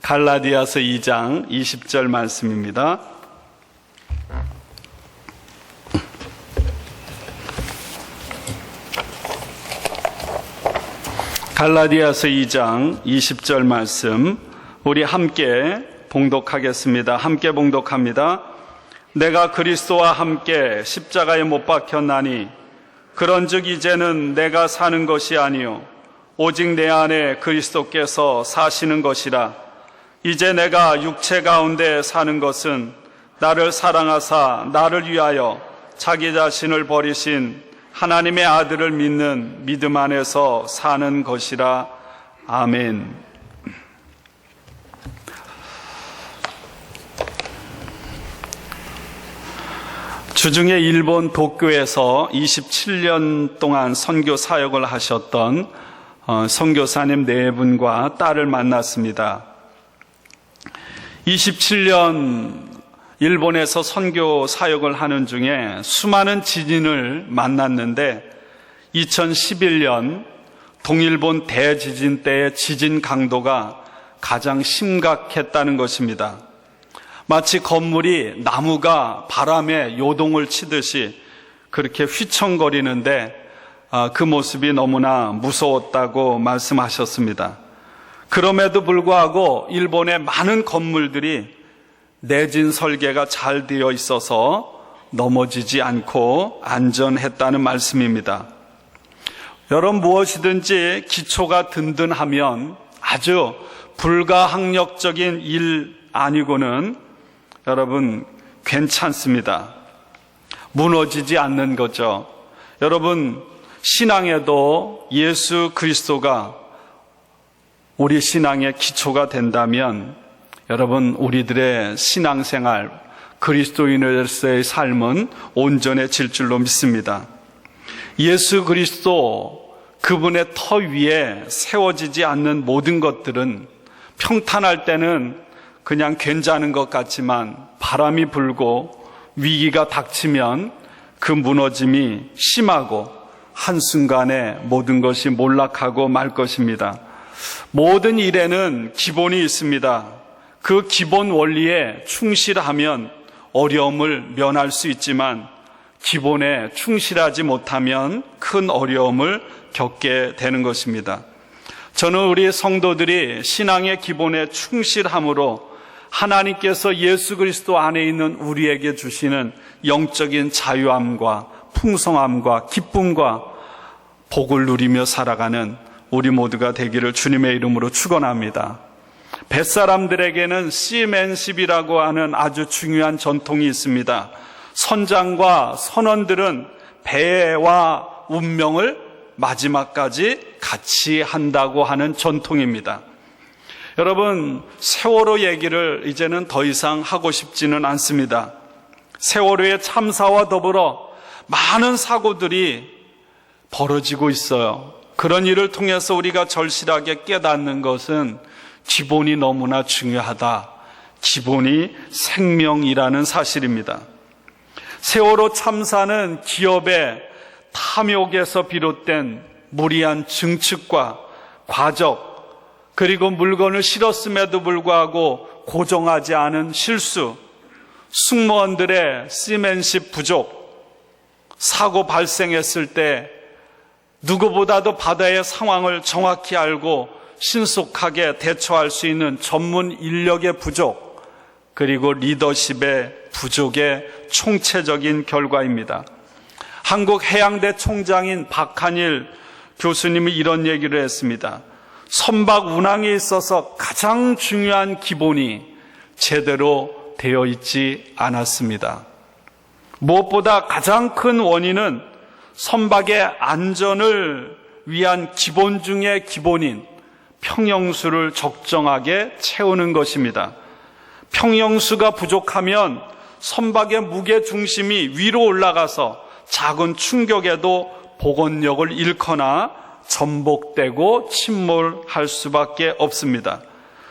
갈라디아서 2장 20절 말씀입니다. 갈라디아서 2장 20절 말씀 우리 함께 봉독하겠습니다. 함께 봉독합니다. 내가 그리스도와 함께 십자가에 못 박혔나니 그런즉 이제는 내가 사는 것이 아니요 오직 내 안에 그리스도께서 사시는 것이라. 이제 내가 육체 가운데 사는 것은 나를 사랑하사 나를 위하여 자기 자신을 버리신 하나님의 아들을 믿는 믿음 안에서 사는 것이라. 아멘. 주중에 일본 도쿄에서 27년 동안 선교 사역을 하셨던 선교사님 네 분과 딸을 만났습니다. 27년 일본에서 선교 사역을 하는 중에 수많은 지진을 만났는데 2011년 동일본 대지진 때의 지진 강도가 가장 심각했다는 것입니다. 마치 건물이 나무가 바람에 요동을 치듯이 그렇게 휘청거리는데 그 모습이 너무나 무서웠다고 말씀하셨습니다. 그럼에도 불구하고 일본의 많은 건물들이 내진 설계가 잘 되어 있어서 넘어지지 않고 안전했다는 말씀입니다. 여러분, 무엇이든지 기초가 든든하면 아주 불가항력적인 일 아니고는 여러분 괜찮습니다. 무너지지 않는 거죠. 여러분, 신앙에도 예수 그리스도가 우리 신앙의 기초가 된다면 여러분, 우리들의 신앙생활, 그리스도인으로서의 삶은 온전해질 줄로 믿습니다. 예수 그리스도 그분의 터 위에 세워지지 않는 모든 것들은 평탄할 때는 그냥 괜찮은 것 같지만 바람이 불고 위기가 닥치면 그 무너짐이 심하고 한순간에 모든 것이 몰락하고 말 것입니다. 모든 일에는 기본이 있습니다. 그 기본 원리에 충실하면 어려움을 면할 수 있지만 기본에 충실하지 못하면 큰 어려움을 겪게 되는 것입니다. 저는 우리 성도들이 신앙의 기본에 충실함으로 하나님께서 예수 그리스도 안에 있는 우리에게 주시는 영적인 자유함과 풍성함과 기쁨과 복을 누리며 살아가는 우리 모두가 되기를 주님의 이름으로 축원합니다. 뱃사람들에게는 씨맨십이라고 하는 아주 중요한 전통이 있습니다. 선장과 선원들은 배와 운명을 마지막까지 같이 한다고 하는 전통입니다. 여러분, 세월호 얘기를 이제는 더 이상 하고 싶지는 않습니다. 세월호의 참사와 더불어 많은 사고들이 벌어지고 있어요. 그런 일을 통해서 우리가 절실하게 깨닫는 것은 기본이 너무나 중요하다. 기본이 생명이라는 사실입니다. 세월호 참사는 기업의 탐욕에서 비롯된 무리한 증축과 과적, 그리고 물건을 실었음에도 불구하고 고정하지 않은 실수, 승무원들의 씨맨십 부족, 사고 발생했을 때 누구보다도 바다의 상황을 정확히 알고 신속하게 대처할 수 있는 전문 인력의 부족, 그리고 리더십의 부족의 총체적인 결과입니다. 한국해양대 총장인 박한일 교수님이 이런 얘기를 했습니다. 선박 운항에 있어서 가장 중요한 기본이 제대로 되어 있지 않았습니다. 무엇보다 가장 큰 원인은 선박의 안전을 위한 기본 중의 기본인 평형수를 적정하게 채우는 것입니다. 평형수가 부족하면 선박의 무게 중심이 위로 올라가서 작은 충격에도 복원력을 잃거나 전복되고 침몰할 수밖에 없습니다.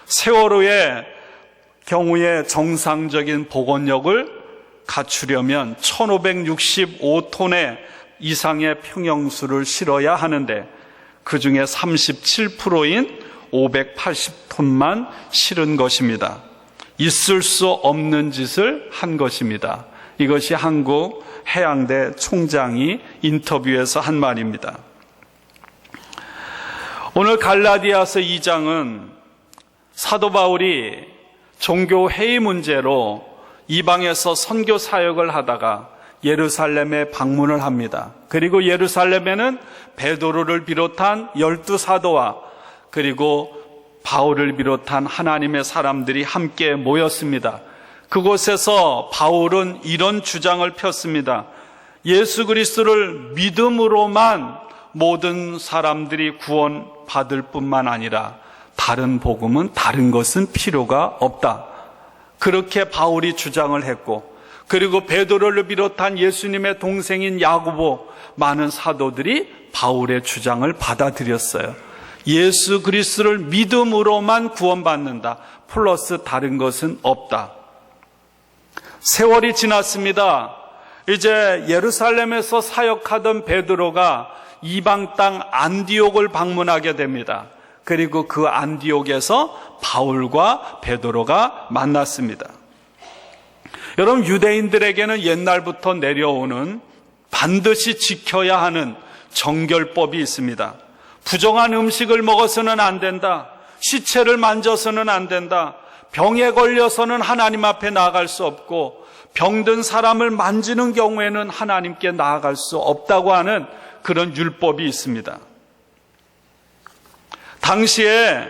세월호의 경우에 정상적인 복원력을 갖추려면 1565톤의 이상의 평형수를 실어야 하는데 그 중에 37%인 580톤만 실은 것입니다. 있을 수 없는 짓을 한 것입니다. 이것이 한국 해양대 총장이 인터뷰에서 한 말입니다. 오늘 갈라디아서 2장은 사도 바울이 종교 회의 문제로 이방에서 선교 사역을 하다가 예루살렘에 방문을 합니다. 그리고 예루살렘에는 베드로를 비롯한 12사도와 그리고 바울을 비롯한 하나님의 사람들이 함께 모였습니다. 그곳에서 바울은 이런 주장을 폈습니다. 예수 그리스도를 믿음으로만 모든 사람들이 구원받을 뿐만 아니라 다른 복음은 다른 것은 필요가 없다. 그렇게 바울이 주장을 했고, 그리고 베드로를 비롯한 예수님의 동생인 야고보, 많은 사도들이 바울의 주장을 받아들였어요. 예수 그리스도를 믿음으로만 구원받는다. 플러스 다른 것은 없다. 세월이 지났습니다. 이제 예루살렘에서 사역하던 베드로가 이방 땅 안디옥을 방문하게 됩니다. 그리고 그 안디옥에서 바울과 베드로가 만났습니다. 여러분, 유대인들에게는 옛날부터 내려오는 반드시 지켜야 하는 정결법이 있습니다. 부정한 음식을 먹어서는 안 된다. 시체를 만져서는 안 된다. 병에 걸려서는 하나님 앞에 나아갈 수 없고, 병든 사람을 만지는 경우에는 하나님께 나아갈 수 없다고 하는 그런 율법이 있습니다. 당시에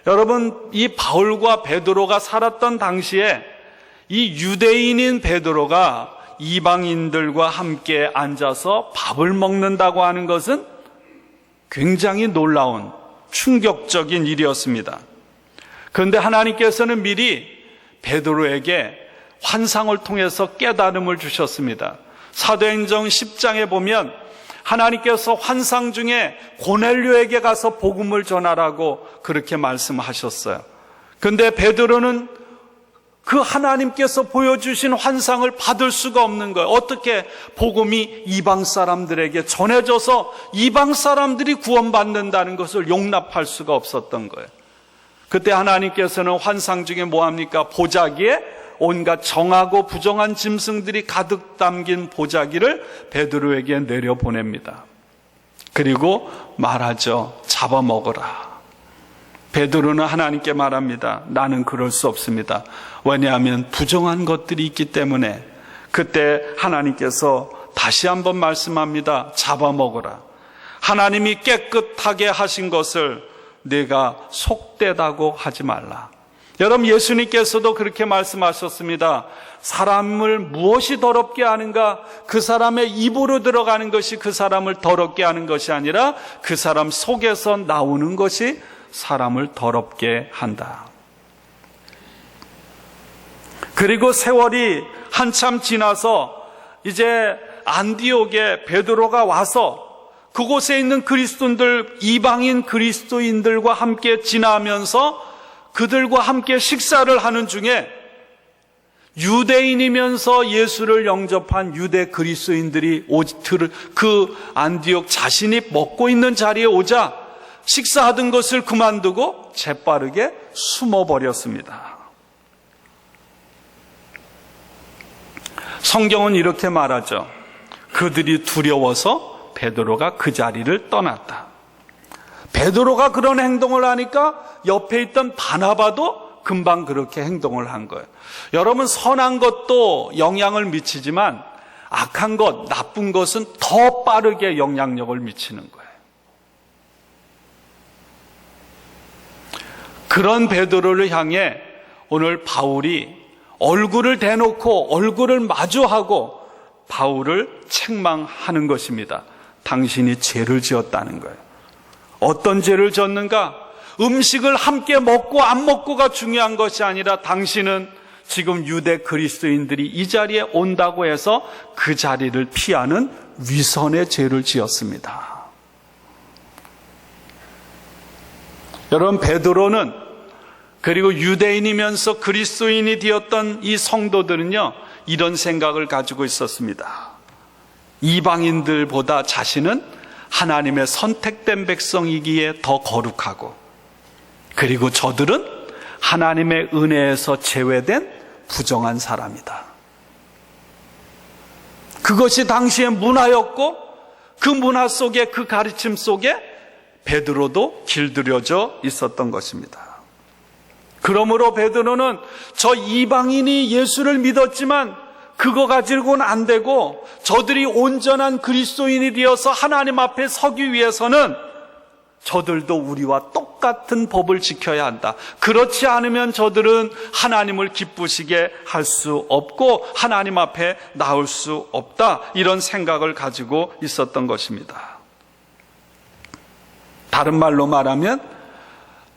여러분, 이 바울과 베드로가 살았던 당시에 이 유대인인 베드로가 이방인들과 함께 앉아서 밥을 먹는다고 하는 것은 굉장히 놀라운 충격적인 일이었습니다. 그런데 하나님께서는 미리 베드로에게 환상을 통해서 깨달음을 주셨습니다. 사도행전 10장에 보면 하나님께서 환상 중에 고넬료에게 가서 복음을 전하라고 그렇게 말씀하셨어요. 그런데 베드로는 그 하나님께서 보여주신 환상을 받을 수가 없는 거예요. 어떻게 복음이 이방 사람들에게 전해져서 이방 사람들이 구원받는다는 것을 용납할 수가 없었던 거예요. 그때 하나님께서는 환상 중에 뭐합니까? 보자기에 온갖 정하고 부정한 짐승들이 가득 담긴 보자기를 베드로에게 내려보냅니다. 그리고 말하죠. 잡아먹어라. 베드로는 하나님께 말합니다. 나는 그럴 수 없습니다. 왜냐하면 부정한 것들이 있기 때문에. 그때 하나님께서 다시 한번 말씀합니다. 잡아먹어라. 하나님이 깨끗하게 하신 것을 내가 속되다고 하지 말라. 여러분, 예수님께서도 그렇게 말씀하셨습니다. 사람을 무엇이 더럽게 하는가? 그 사람의 입으로 들어가는 것이 그 사람을 더럽게 하는 것이 아니라 그 사람 속에서 나오는 것이 사람을 더럽게 한다. 그리고 세월이 한참 지나서 이제 안디옥에 베드로가 와서 그곳에 있는 그리스도인들, 이방인 그리스도인들과 함께 지나면서 그들과 함께 식사를 하는 중에 유대인이면서 예수를 영접한 유대 그리스도인들이 그 안디옥 자신이 먹고 있는 자리에 오자 식사하던 것을 그만두고 재빠르게 숨어버렸습니다. 성경은 이렇게 말하죠. 그들이 두려워서 베드로가 그 자리를 떠났다. 베드로가 그런 행동을 하니까 옆에 있던 바나바도 금방 그렇게 행동을 한 거예요. 여러분, 선한 것도 영향을 미치지만 악한 것, 나쁜 것은 더 빠르게 영향력을 미치는 거예요. 그런 베드로를 향해 오늘 바울이 얼굴을 대놓고 얼굴을 마주하고 바울을 책망하는 것입니다. 당신이 죄를 지었다는 거예요. 어떤 죄를 졌는가? 음식을 함께 먹고 안 먹고가 중요한 것이 아니라 당신은 지금 유대 그리스도인들이 이 자리에 온다고 해서 그 자리를 피하는 위선의 죄를 지었습니다. 여러분, 베드로는 그리고 유대인이면서 그리스도인이 되었던 이 성도들은요, 이런 생각을 가지고 있었습니다. 이방인들보다 자신은 하나님의 선택된 백성이기에 더 거룩하고 그리고 저들은 하나님의 은혜에서 제외된 부정한 사람이다. 그것이 당시의 문화였고 그 문화 속에, 그 가르침 속에 베드로도 길들여져 있었던 것입니다. 그러므로 베드로는 저 이방인이 예수를 믿었지만 그거 가지고는 안 되고 저들이 온전한 그리스도인이 되어서 하나님 앞에 서기 위해서는 저들도 우리와 똑같은 법을 지켜야 한다. 그렇지 않으면 저들은 하나님을 기쁘시게 할 수 없고 하나님 앞에 나올 수 없다. 이런 생각을 가지고 있었던 것입니다. 다른 말로 말하면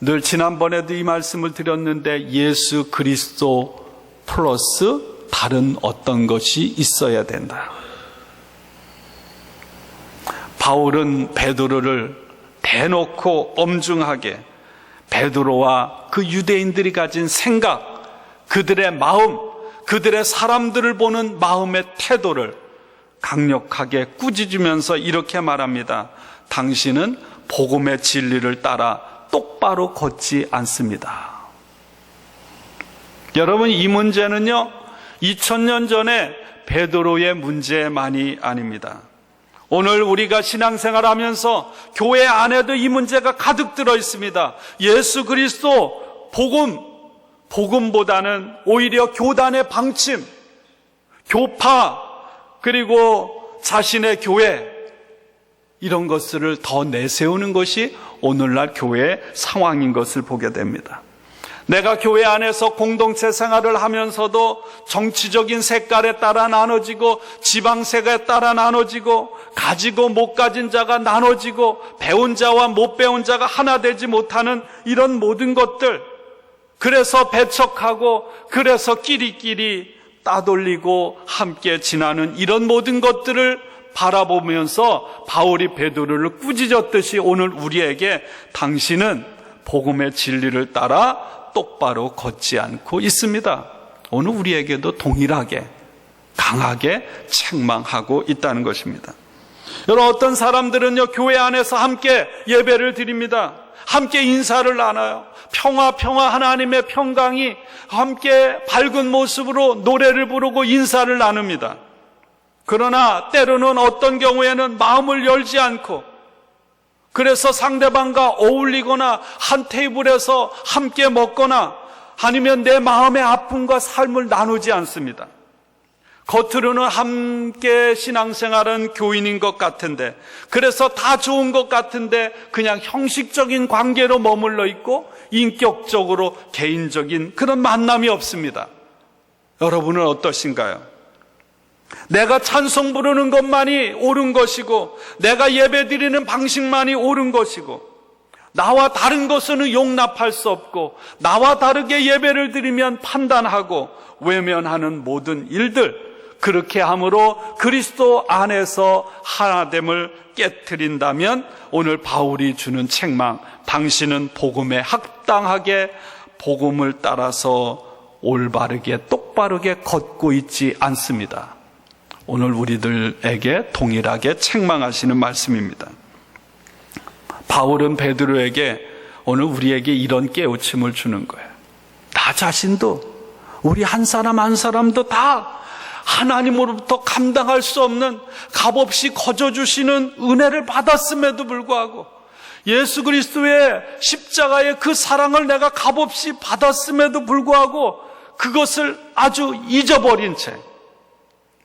늘 지난번에도 이 말씀을 드렸는데 예수 그리스도 플러스 다른 어떤 것이 있어야 된다. 바울은 베드로를 대놓고 엄중하게 베드로와 그 유대인들이 가진 생각, 그들의 마음, 그들의 사람들을 보는 마음의 태도를 강력하게 꾸짖으면서 이렇게 말합니다. 당신은 복음의 진리를 따라 똑바로 걷지 않습니다. 여러분, 이 문제는요 2000년 전에 베드로의 문제만이 아닙니다. 오늘 우리가 신앙생활하면서 교회 안에도 이 문제가 가득 들어 있습니다. 예수 그리스도 복음보다는 오히려 교단의 방침, 교파, 그리고 자신의 교회, 이런 것들을 더 내세우는 것이 오늘날 교회의 상황인 것을 보게 됩니다. 내가 교회 안에서 공동체 생활을 하면서도 정치적인 색깔에 따라 나눠지고 지방색에 따라 나눠지고 가지고 못 가진 자가 나눠지고 배운 자와 못 배운 자가 하나 되지 못하는 이런 모든 것들, 그래서 배척하고 그래서 끼리끼리 따돌리고 함께 지나는 이런 모든 것들을 바라보면서 바울이 베드로를 꾸짖었듯이 오늘 우리에게 당신은 복음의 진리를 따라 똑바로 걷지 않고 있습니다. 오늘 우리에게도 동일하게 강하게 책망하고 있다는 것입니다. 여러분, 어떤 사람들은요 교회 안에서 함께 예배를 드립니다. 함께 인사를 나눠요. 평화 하나님의 평강이 함께 밝은 모습으로 노래를 부르고 인사를 나눕니다. 그러나 때로는 어떤 경우에는 마음을 열지 않고 그래서 상대방과 어울리거나 한 테이블에서 함께 먹거나 아니면 내 마음의 아픔과 삶을 나누지 않습니다. 겉으로는 함께 신앙생활은 교인인 것 같은데, 그래서 다 좋은 것 같은데 그냥 형식적인 관계로 머물러 있고 인격적으로 개인적인 그런 만남이 없습니다. 여러분은 어떠신가요? 내가 찬송 부르는 것만이 옳은 것이고 내가 예배 드리는 방식만이 옳은 것이고 나와 다른 것은 용납할 수 없고 나와 다르게 예배를 드리면 판단하고 외면하는 모든 일들, 그렇게 함으로 그리스도 안에서 하나됨을 깨트린다면 오늘 바울이 주는 책망, 당신은 복음에 합당하게 복음을 따라서 올바르게 똑바르게 걷고 있지 않습니다. 오늘 우리들에게 동일하게 책망하시는 말씀입니다. 바울은 베드로에게 오늘 우리에게 이런 깨우침을 주는 거예요. 나 자신도, 우리 한 사람 한 사람도 다 하나님으로부터 감당할 수 없는 값없이 거저주시는 은혜를 받았음에도 불구하고 예수 그리스도의 십자가의 그 사랑을 내가 값없이 받았음에도 불구하고 그것을 아주 잊어버린 채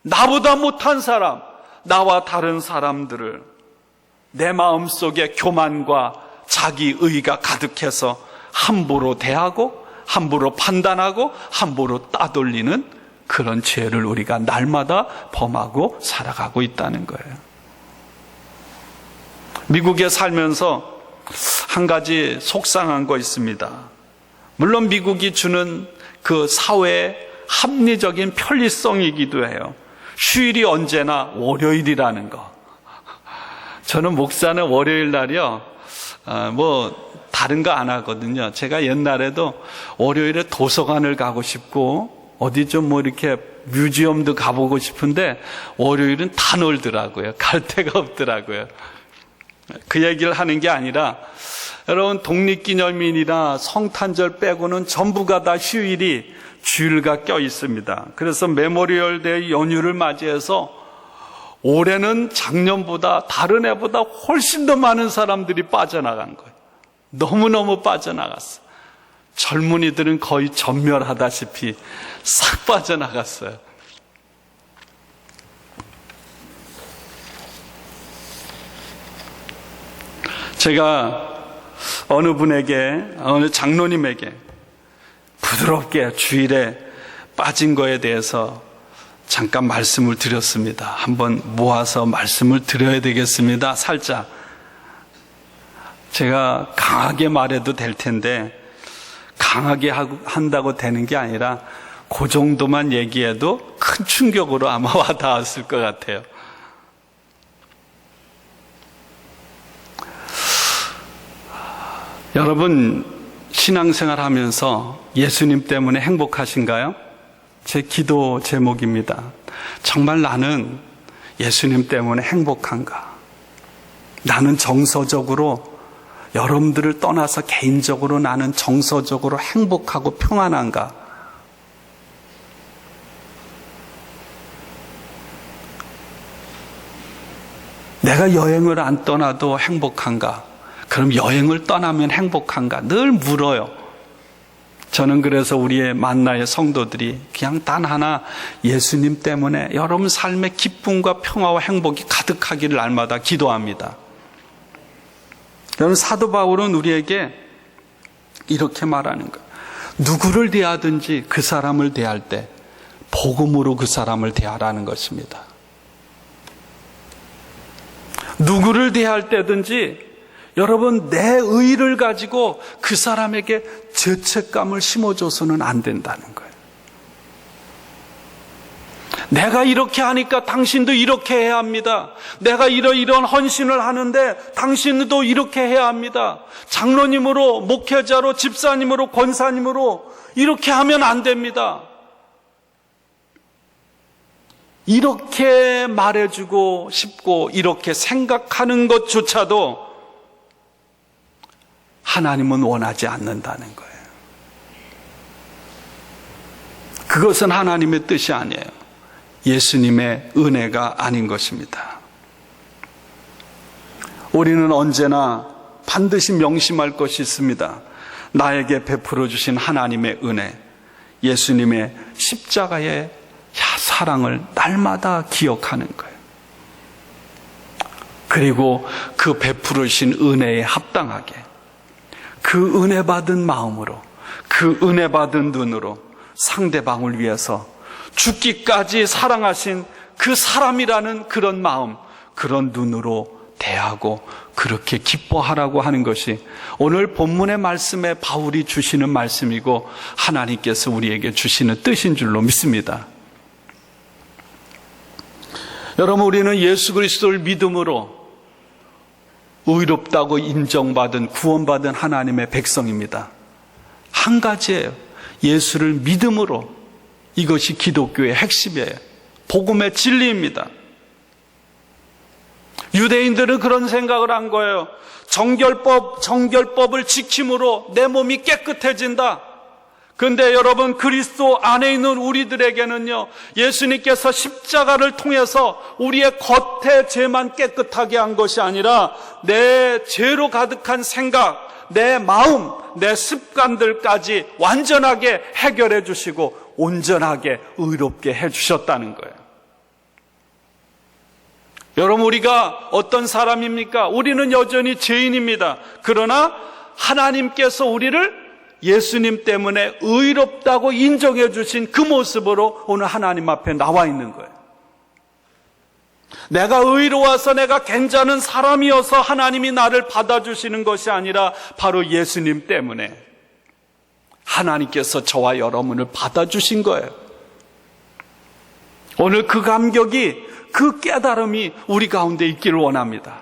나보다 못한 사람, 나와 다른 사람들을 내 마음속에 교만과 자기의가 가득해서 함부로 대하고 함부로 판단하고 함부로 따돌리는 그런 죄를 우리가 날마다 범하고 살아가고 있다는 거예요. 미국에 살면서 한 가지 속상한 거 있습니다. 물론 미국이 주는 그 사회의 합리적인 편리성이기도 해요. 휴일이 언제나 월요일이라는 거. 저는 목사는 월요일 날이요, 다른 거 안 하거든요. 제가 옛날에도 월요일에 도서관을 가고 싶고, 어디 좀 이렇게 뮤지엄도 가보고 싶은데, 월요일은 다 놀더라고요. 갈 데가 없더라고요. 그 얘기를 하는 게 아니라, 여러분, 독립기념일이나 성탄절 빼고는 전부가 다 휴일이 주일과 껴 있습니다. 그래서 메모리얼데이 연휴를 맞이해서 올해는 작년보다, 다른 해보다 훨씬 더 많은 사람들이 빠져나간 거예요. 너무너무 빠져나갔어요. 젊은이들은 거의 전멸하다시피 싹 빠져나갔어요. 제가 어느 장로님에게 부드럽게 주일에 빠진 거에 대해서 잠깐 말씀을 드렸습니다. 한번 모아서 말씀을 드려야 되겠습니다. 살짝. 제가 강하게 말해도 될 텐데, 강하게 한다고 되는 게 아니라 그 정도만 얘기해도 큰 충격으로 아마 와닿았을 것 같아요. 여러분, 신앙생활 하면서 예수님 때문에 행복하신가요? 제 기도 제목입니다. 정말 나는 예수님 때문에 행복한가? 나는 정서적으로, 여러분들을 떠나서 개인적으로 나는 정서적으로 행복하고 평안한가? 내가 여행을 안 떠나도 행복한가? 그럼 여행을 떠나면 행복한가? 늘 물어요. 저는 그래서 우리의 만나의 성도들이 그냥 단 하나, 예수님 때문에 여러분 삶의 기쁨과 평화와 행복이 가득하기를 날마다 기도합니다. 여러분, 사도 바울은 우리에게 이렇게 말하는 거예요. 누구를 대하든지 그 사람을 대할 때 복음으로 그 사람을 대하라는 것입니다. 누구를 대할 때든지 여러분, 내 의의를 가지고 그 사람에게 죄책감을 심어줘서는 안 된다는 거예요. 내가 이렇게 하니까 당신도 이렇게 해야 합니다. 내가 이런 헌신을 하는데 당신도 이렇게 해야 합니다. 장로님으로, 목회자로, 집사님으로, 권사님으로 이렇게 하면 안 됩니다. 이렇게 말해주고 싶고 이렇게 생각하는 것조차도 하나님은 원하지 않는다는 거예요. 그것은 하나님의 뜻이 아니에요. 예수님의 은혜가 아닌 것입니다. 우리는 언제나 반드시 명심할 것이 있습니다. 나에게 베풀어 주신 하나님의 은혜, 예수님의 십자가의 사랑을 날마다 기억하는 거예요. 그리고 그 베풀어 주신 은혜에 합당하게 그 은혜 받은 마음으로, 그 은혜 받은 눈으로 상대방을 위해서 죽기까지 사랑하신 그 사람이라는 그런 마음, 그런 눈으로 대하고 그렇게 기뻐하라고 하는 것이 오늘 본문의 말씀에 바울이 주시는 말씀이고 하나님께서 우리에게 주시는 뜻인 줄로 믿습니다. 여러분, 우리는 예수 그리스도를 믿음으로 의롭다고 인정받은, 구원받은 하나님의 백성입니다. 한 가지예요. 예수를 믿음으로. 이것이 기독교의 핵심이에요. 복음의 진리입니다. 유대인들은 그런 생각을 한 거예요. 정결법을 지킴으로 내 몸이 깨끗해진다. 그런데 여러분, 그리스도 안에 있는 우리들에게는요, 예수님께서 십자가를 통해서 우리의 겉의 죄만 깨끗하게 한 것이 아니라 내 죄로 가득한 생각, 내 마음, 내 습관들까지 완전하게 해결해 주시고 온전하게 의롭게 해 주셨다는 거예요. 여러분, 우리가 어떤 사람입니까? 우리는 여전히 죄인입니다. 그러나 하나님께서 우리를 예수님 때문에 의롭다고 인정해 주신 그 모습으로 오늘 하나님 앞에 나와 있는 거예요. 내가 의로워서 내가 괜찮은 사람이어서 하나님이 나를 받아주시는 것이 아니라 바로 예수님 때문에 하나님께서 저와 여러분을 받아주신 거예요. 오늘 그 감격이, 그 깨달음이 우리 가운데 있기를 원합니다.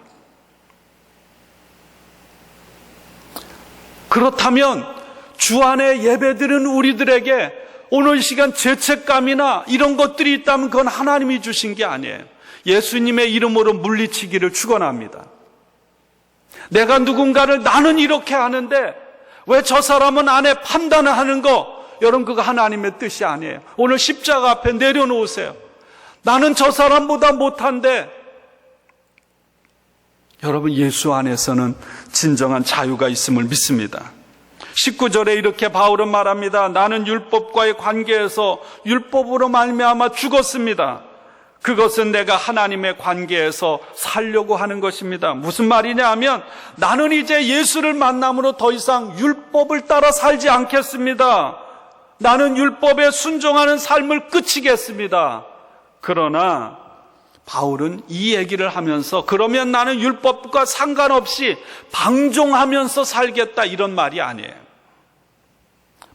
그렇다면 주 안에 예배드리는 우리들에게 오늘 이 시간 죄책감이나 이런 것들이 있다면 그건 하나님이 주신 게 아니에요. 예수님의 이름으로 물리치기를 축원합니다. 내가 누군가를 나는 이렇게 하는데 왜 저 사람은 안 해? 판단을 하는 거, 여러분 그거 하나님의 뜻이 아니에요. 오늘 십자가 앞에 내려놓으세요. 나는 저 사람보다 못한데, 여러분 예수 안에서는 진정한 자유가 있음을 믿습니다. 19절에 이렇게 바울은 말합니다. 나는 율법과의 관계에서 율법으로 말미암아 죽었습니다. 그것은 내가 하나님의 관계에서 살려고 하는 것입니다. 무슨 말이냐 하면 나는 이제 예수를 만남으로 더 이상 율법을 따라 살지 않겠습니다. 나는 율법에 순종하는 삶을 끝이겠습니다. 그러나 바울은 이 얘기를 하면서 그러면 나는 율법과 상관없이 방종하면서 살겠다 이런 말이 아니에요.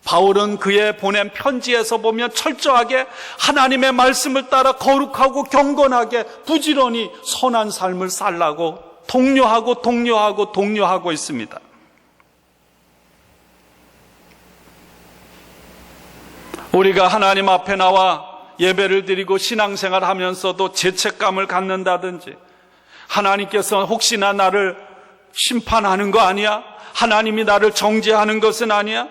바울은 그의 보낸 편지에서 보면 철저하게 하나님의 말씀을 따라 거룩하고 경건하게 부지런히 선한 삶을 살라고 독려하고 있습니다. 우리가 하나님 앞에 나와 예배를 드리고 신앙생활 하면서도 죄책감을 갖는다든지, 하나님께서 혹시나 나를 심판하는 거 아니야? 하나님이 나를 정죄하는 것은 아니야?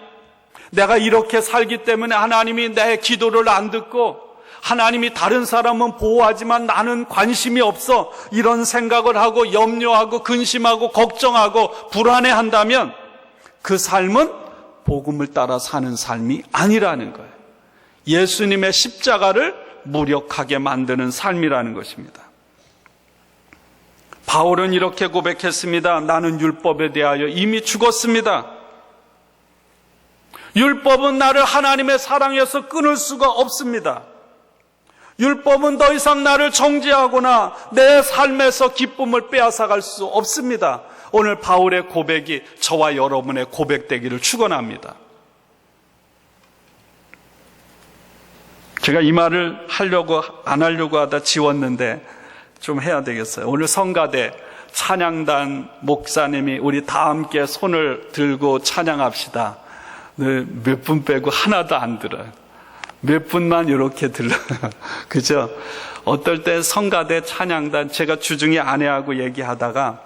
내가 이렇게 살기 때문에 하나님이 내 기도를 안 듣고 하나님이 다른 사람은 보호하지만 나는 관심이 없어, 이런 생각을 하고 염려하고 근심하고 걱정하고 불안해한다면 그 삶은 복음을 따라 사는 삶이 아니라는 거예요. 예수님의 십자가를 무력하게 만드는 삶이라는 것입니다. 바울은 이렇게 고백했습니다. 나는 율법에 대하여 이미 죽었습니다. 율법은 나를 하나님의 사랑에서 끊을 수가 없습니다. 율법은 더 이상 나를 정죄하거나 내 삶에서 기쁨을 빼앗아갈 수 없습니다. 오늘 바울의 고백이 저와 여러분의 고백되기를 축원합니다. 제가 이 말을 안 하려고 하다 지웠는데 좀 해야 되겠어요. 오늘 성가대 찬양단 목사님이 우리 다 함께 손을 들고 찬양합시다. 몇 분 빼고 하나도 안 들어요. 몇 분만 이렇게 들어요. 그죠? 어떨 때 성가대 찬양단 제가 주중에 아내하고 얘기하다가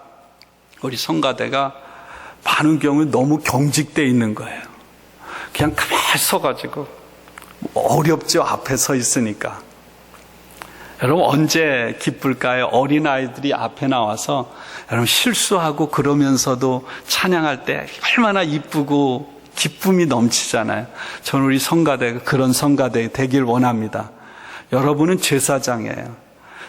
우리 성가대가 많은 경우 너무 경직되어 있는 거예요. 그냥 가만히 서가지고 어렵죠. 앞에 서 있으니까. 여러분 언제 기쁠까요? 어린아이들이 앞에 나와서 여러분 실수하고 그러면서도 찬양할 때 얼마나 이쁘고 기쁨이 넘치잖아요. 저는 우리 성가대가 그런 성가대 되길 원합니다. 여러분은 제사장이에요.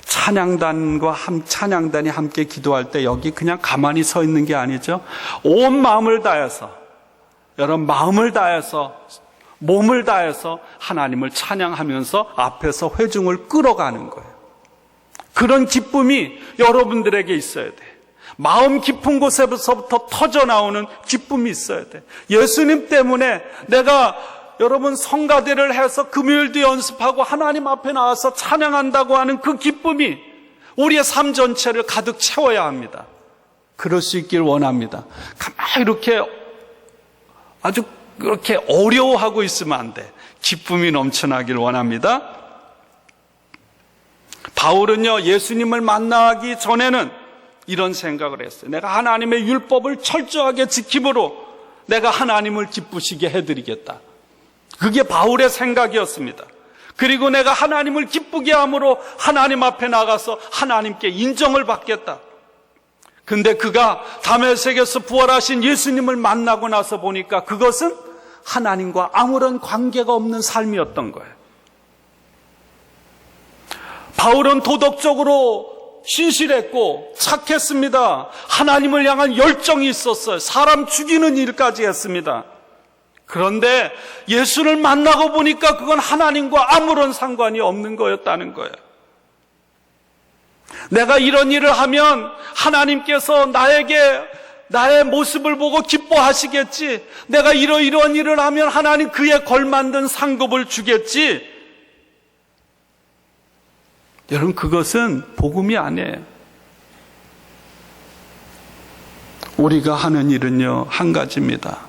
찬양단이 함께 기도할 때 여기 그냥 가만히 서 있는 게 아니죠. 온 마음을 다해서, 여러분 마음을 다해서, 몸을 다해서 하나님을 찬양하면서 앞에서 회중을 끌어가는 거예요. 그런 기쁨이 여러분들에게 있어야 돼. 마음 깊은 곳에서부터 터져나오는 기쁨이 있어야 돼. 예수님 때문에 내가 여러분 성가대를 해서 금요일도 연습하고 하나님 앞에 나와서 찬양한다고 하는 그 기쁨이 우리의 삶 전체를 가득 채워야 합니다. 그럴 수 있길 원합니다. 가만히 이렇게 아주 그렇게 어려워하고 있으면 안 돼. 기쁨이 넘쳐나길 원합니다. 바울은요, 예수님을 만나기 전에는 이런 생각을 했어요. 내가 하나님의 율법을 철저하게 지킴으로 내가 하나님을 기쁘시게 해드리겠다. 그게 바울의 생각이었습니다. 그리고 내가 하나님을 기쁘게 함으로 하나님 앞에 나가서 하나님께 인정을 받겠다. 근데 그가 다메섹에서 부활하신 예수님을 만나고 나서 보니까 그것은 하나님과 아무런 관계가 없는 삶이었던 거예요. 바울은 도덕적으로 신실했고 착했습니다. 하나님을 향한 열정이 있었어요. 사람 죽이는 일까지 했습니다. 그런데 예수를 만나고 보니까 그건 하나님과 아무런 상관이 없는 거였다는 거예요. 내가 이런 일을 하면 하나님께서 나의 모습을 보고 기뻐하시겠지. 내가 이러이러한 일을 하면 하나님 그에 걸맞는 상급을 주겠지. 여러분 그것은 복음이 아니에요. 우리가 하는 일은요 한 가지입니다.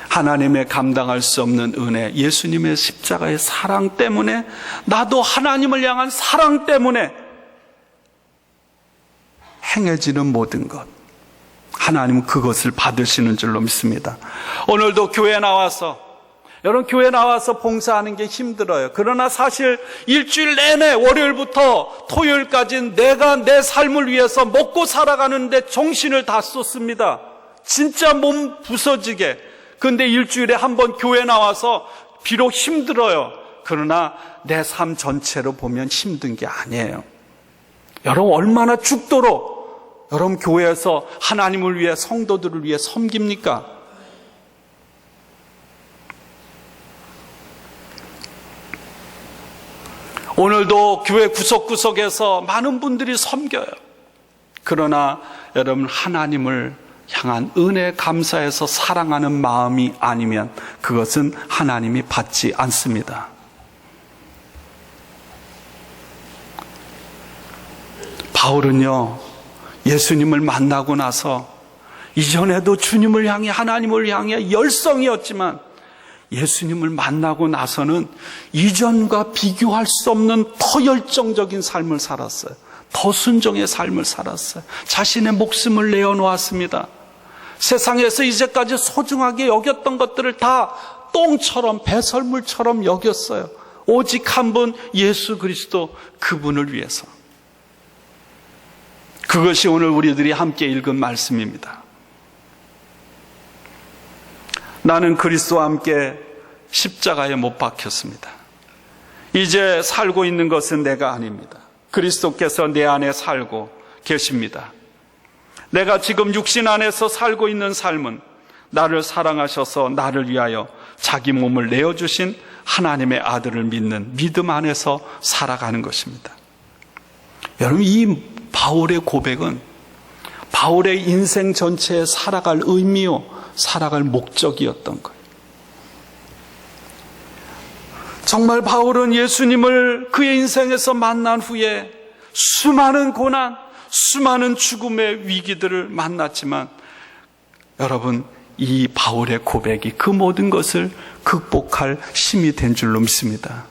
하나님의 감당할 수 없는 은혜, 예수님의 십자가의 사랑 때문에, 나도 하나님을 향한 사랑 때문에 행해지는 모든 것, 하나님은 그것을 받으시는 줄로 믿습니다. 오늘도 교회 나와서 여러분 교회 나와서 봉사하는 게 힘들어요. 그러나 사실 일주일 내내 월요일부터 토요일까지 내가 내 삶을 위해서 먹고 살아가는데 정신을 다 쏟습니다. 진짜 몸 부서지게. 근데 일주일에 한 번 교회 나와서 비록 힘들어요. 그러나 내 삶 전체로 보면 힘든 게 아니에요. 여러분 얼마나 죽도록 여러분 교회에서 하나님을 위해 성도들을 위해 섬깁니까? 오늘도 교회 구석구석에서 많은 분들이 섬겨요. 그러나 여러분 하나님을 향한 은혜 감사해서 사랑하는 마음이 아니면 그것은 하나님이 받지 않습니다. 바울은요, 예수님을 만나고 나서 이전에도 주님을 향해 하나님을 향해 열성이었지만 예수님을 만나고 나서는 이전과 비교할 수 없는 더 열정적인 삶을 살았어요. 더 순종의 삶을 살았어요. 자신의 목숨을 내어놓았습니다. 세상에서 이제까지 소중하게 여겼던 것들을 다 똥처럼 배설물처럼 여겼어요. 오직 한 분 예수 그리스도 그분을 위해서. 그것이 오늘 우리들이 함께 읽은 말씀입니다. 나는 그리스도와 함께 십자가에 못 박혔습니다. 이제 살고 있는 것은 내가 아닙니다. 그리스도께서 내 안에 살고 계십니다. 내가 지금 육신 안에서 살고 있는 삶은 나를 사랑하셔서 나를 위하여 자기 몸을 내어주신 하나님의 아들을 믿는 믿음 안에서 살아가는 것입니다. 여러분 이 바울의 고백은 바울의 인생 전체에 살아갈 의미요 살아갈 목적이었던 거예요. 정말 바울은 예수님을 그의 인생에서 만난 후에 수많은 고난, 수많은 죽음의 위기들을 만났지만 여러분 이 바울의 고백이 그 모든 것을 극복할 힘이 된 줄로 믿습니다.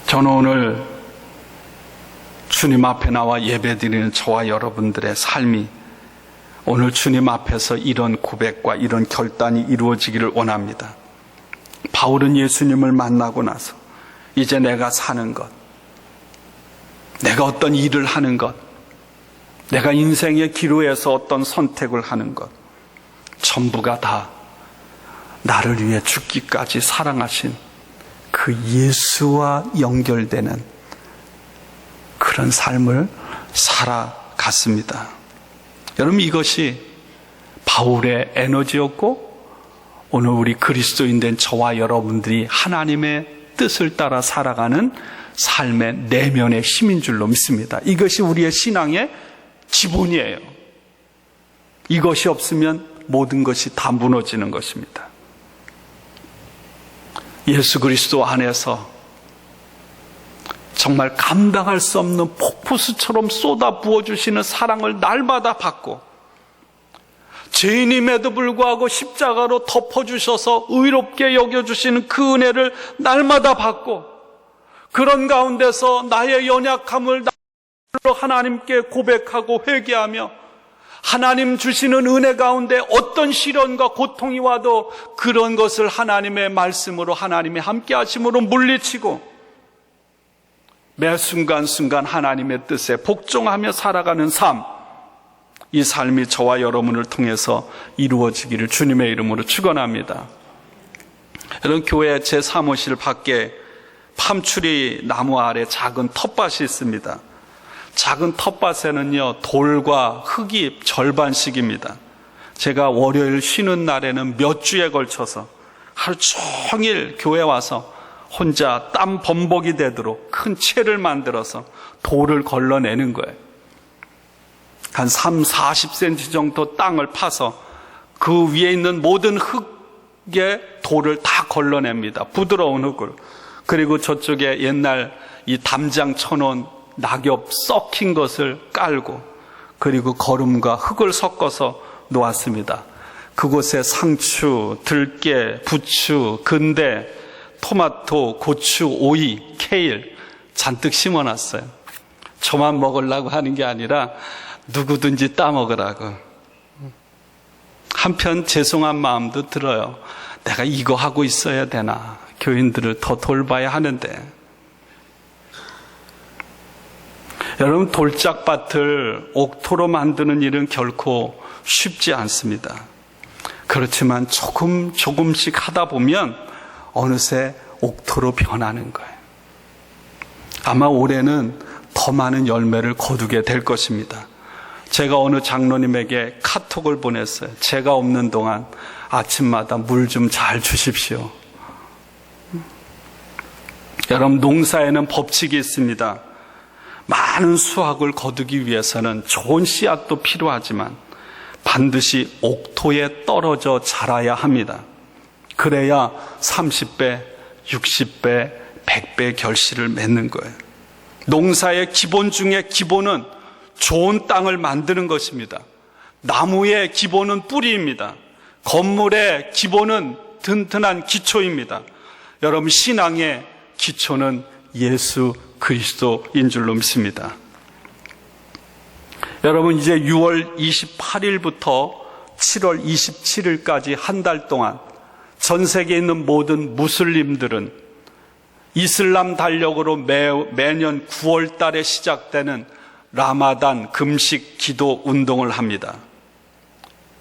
저는 오늘 주님 앞에 나와 예배드리는 저와 여러분들의 삶이 오늘 주님 앞에서 이런 고백과 이런 결단이 이루어지기를 원합니다. 바울은 예수님을 만나고 나서 이제 내가 사는 것, 내가 어떤 일을 하는 것, 내가 인생의 기로에서 어떤 선택을 하는 것 전부가 다 나를 위해 죽기까지 사랑하신 그 예수와 연결되는 그런 삶을 살아갔습니다. 여러분 이것이 바울의 에너지였고 오늘 우리 그리스도인 된 저와 여러분들이 하나님의 뜻을 따라 살아가는 삶의 내면의 힘인 줄로 믿습니다. 이것이 우리의 신앙의 지분이에요. 이것이 없으면 모든 것이 다 무너지는 것입니다. 예수 그리스도 안에서 정말 감당할 수 없는 폭포수처럼 쏟아 부어주시는 사랑을 날마다 받고 죄인임에도 불구하고 십자가로 덮어주셔서 의롭게 여겨주시는 그 은혜를 날마다 받고 그런 가운데서 나의 연약함을 하나님께 고백하고 회개하며 하나님 주시는 은혜 가운데 어떤 시련과 고통이 와도 그런 것을 하나님의 말씀으로 하나님의 함께 하심으로 물리치고 매 순간순간 하나님의 뜻에 복종하며 살아가는 삶, 이 삶이 저와 여러분을 통해서 이루어지기를 주님의 이름으로 축원합니다. 여러분 교회 제 사무실 밖에 팜추리 나무 아래 작은 텃밭이 있습니다. 작은 텃밭에는요 돌과 흙이 절반씩입니다. 제가 월요일 쉬는 날에는 몇 주에 걸쳐서 하루 종일 교회 와서 혼자 땀 범벅이 되도록 큰 채를 만들어서 돌을 걸러내는 거예요. 한 30-40cm 정도 땅을 파서 그 위에 있는 모든 흙의 돌을 다 걸러냅니다. 부드러운 흙을. 그리고 저쪽에 옛날 이 담장 쳐놓은 낙엽 썩힌 것을 깔고 그리고 거름과 흙을 섞어서 놓았습니다. 그곳에 상추, 들깨, 부추, 근대, 토마토, 고추, 오이, 케일, 잔뜩 심어놨어요. 저만 먹으려고 하는 게 아니라 누구든지 따먹으라고. 한편 죄송한 마음도 들어요. 내가 이거 하고 있어야 되나? 교인들을 더 돌봐야 하는데. 여러분, 돌짝밭을 옥토로 만드는 일은 결코 쉽지 않습니다. 그렇지만 조금씩 하다 보면 어느새 옥토로 변하는 거예요. 아마 올해는 더 많은 열매를 거두게 될 것입니다. 제가 어느 장로님에게 카톡을 보냈어요. 제가 없는 동안 아침마다 물 좀 잘 주십시오. 여러분, 농사에는 법칙이 있습니다. 많은 수확을 거두기 위해서는 좋은 씨앗도 필요하지만 반드시 옥토에 떨어져 자라야 합니다. 그래야 30배, 60배, 100배 결실을 맺는 거예요. 농사의 기본 중에 기본은 좋은 땅을 만드는 것입니다. 나무의 기본은 뿌리입니다. 건물의 기본은 튼튼한 기초입니다. 여러분, 신앙의 기초는 예수 그리스도인 줄로 믿습니다. 여러분, 이제 6월 28일부터 7월 27일까지 한 달 동안 전 세계에 있는 모든 무슬림들은 이슬람 달력으로 매년 9월 달에 시작되는 라마단 금식 기도 운동을 합니다.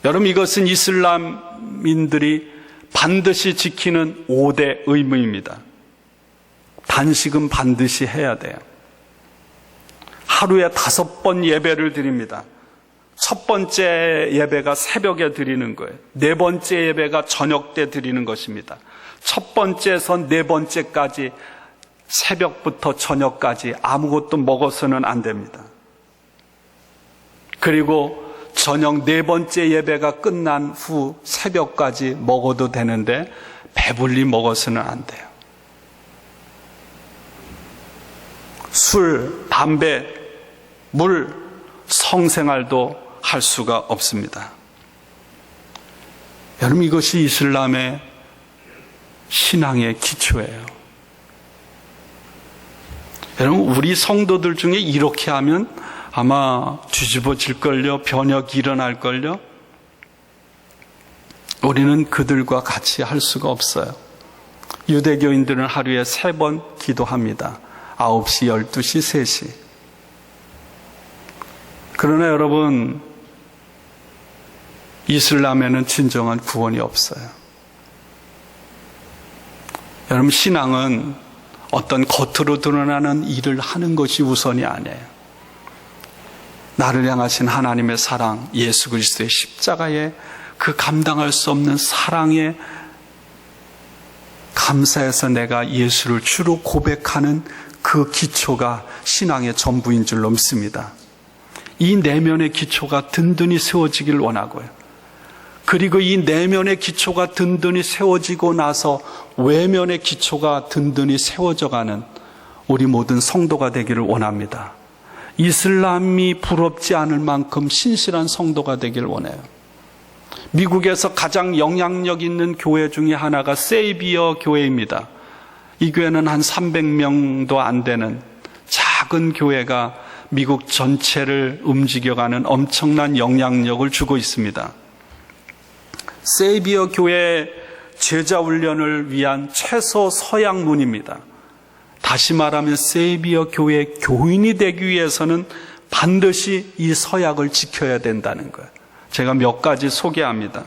여러분, 이것은 이슬람인들이 반드시 지키는 5대 의무입니다. 단식은 반드시 해야 돼요. 하루에 5번 예배를 드립니다. 첫 번째 예배가 새벽에 드리는 거예요. 네 번째 예배가 저녁 때 드리는 것입니다. 첫 번째에서 네 번째까지 새벽부터 저녁까지 아무것도 먹어서는 안 됩니다. 그리고 저녁 네 번째 예배가 끝난 후 새벽까지 먹어도 되는데 배불리 먹어서는 안 돼요. 술, 담배, 물, 성생활도 할 수가 없습니다. 여러분, 이것이 이슬람의 신앙의 기초예요. 여러분, 우리 성도들 중에 이렇게 하면 아마 뒤집어질걸요, 변혁이 일어날걸요. 우리는 그들과 같이 할 수가 없어요. 유대교인들은 하루에 3번 기도합니다. 9시, 12시, 3시. 그러나 여러분, 이슬람에는 진정한 구원이 없어요. 여러분, 신앙은 어떤 겉으로 드러나는 일을 하는 것이 우선이 아니에요. 나를 향하신 하나님의 사랑, 예수 그리스도의 십자가에 그 감당할 수 없는 사랑에 감사해서 내가 예수를 주로 고백하는 그 기초가 신앙의 전부인 줄로 믿습니다. 이 내면의 기초가 든든히 세워지길 원하고요. 그리고 이 내면의 기초가 든든히 세워지고 나서 외면의 기초가 든든히 세워져가는 우리 모든 성도가 되기를 원합니다. 이슬람이 부럽지 않을 만큼 신실한 성도가 되기를 원해요. 미국에서 가장 영향력 있는 교회 중에 하나가 세이비어 교회입니다. 이 교회는 한 300명도 안 되는 작은 교회가 미국 전체를 움직여가는 엄청난 영향력을 주고 있습니다. 세이비어 교회의 제자 훈련을 위한 최소 서양문입니다. 다시 말하면 세이비어 교회 교인이 되기 위해서는 반드시 이 서약을 지켜야 된다는 거예요. 제가 몇 가지 소개합니다.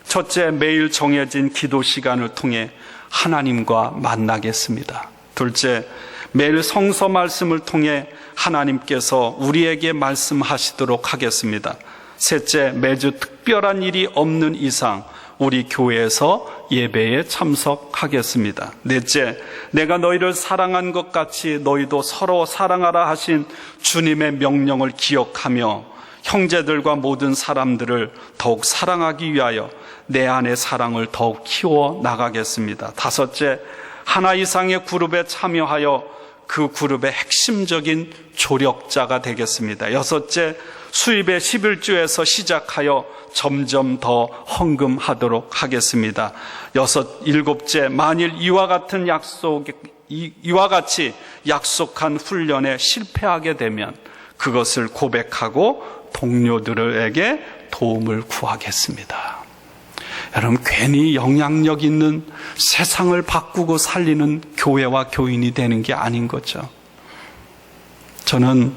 첫째, 매일 정해진 기도 시간을 통해 하나님과 만나겠습니다. 둘째, 매일 성서 말씀을 통해 하나님께서 우리에게 말씀하시도록 하겠습니다. 셋째, 매주 특별한 일이 없는 이상 우리 교회에서 예배에 참석하겠습니다. 넷째, 내가 너희를 사랑한 것 같이 너희도 서로 사랑하라 하신 주님의 명령을 기억하며 형제들과 모든 사람들을 더욱 사랑하기 위하여 내 안의 사랑을 더욱 키워 나가겠습니다. 다섯째, 하나 이상의 그룹에 참여하여 그 그룹의 핵심적인 조력자가 되겠습니다. 여섯째, 수입의 11주에서 시작하여 점점 더 헌금하도록 하겠습니다. 일곱째, 만일 이와 같은 이와 같이 약속한 훈련에 실패하게 되면 그것을 고백하고 동료들에게 도움을 구하겠습니다. 여러분, 괜히 영향력 있는 세상을 바꾸고 살리는 교회와 교인이 되는 게 아닌 거죠. 저는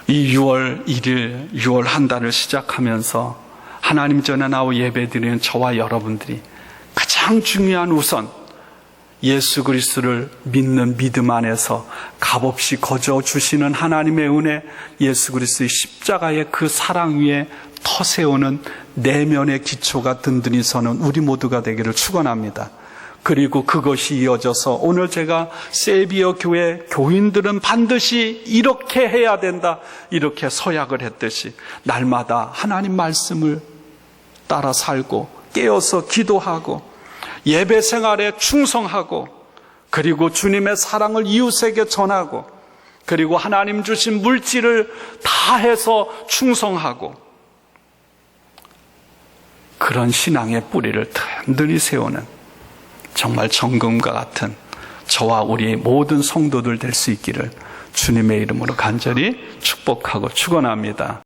이 6월 1일, 6월 한 달을 시작하면서 하나님 전에 나와 예배드리는 저와 여러분들이 가장 중요한 우선 예수 그리스도를 믿는 믿음 안에서 값없이 거저 주시는 하나님의 은혜, 예수 그리스도의 십자가의 그 사랑 위에 터세우는 내면의 기초가 든든히 서는 우리 모두가 되기를 축원합니다. 그리고 그것이 이어져서 오늘 제가 세비어 교회 교인들은 반드시 이렇게 해야 된다, 이렇게 서약을 했듯이 날마다 하나님 말씀을 따라 살고 깨어서 기도하고 예배 생활에 충성하고 그리고 주님의 사랑을 이웃에게 전하고 그리고 하나님 주신 물질을 다해서 충성하고 그런 신앙의 뿌리를 든든히 세우는 정말 정금과 같은 저와 우리 모든 성도들 될 수 있기를 주님의 이름으로 간절히 축복하고 축원합니다.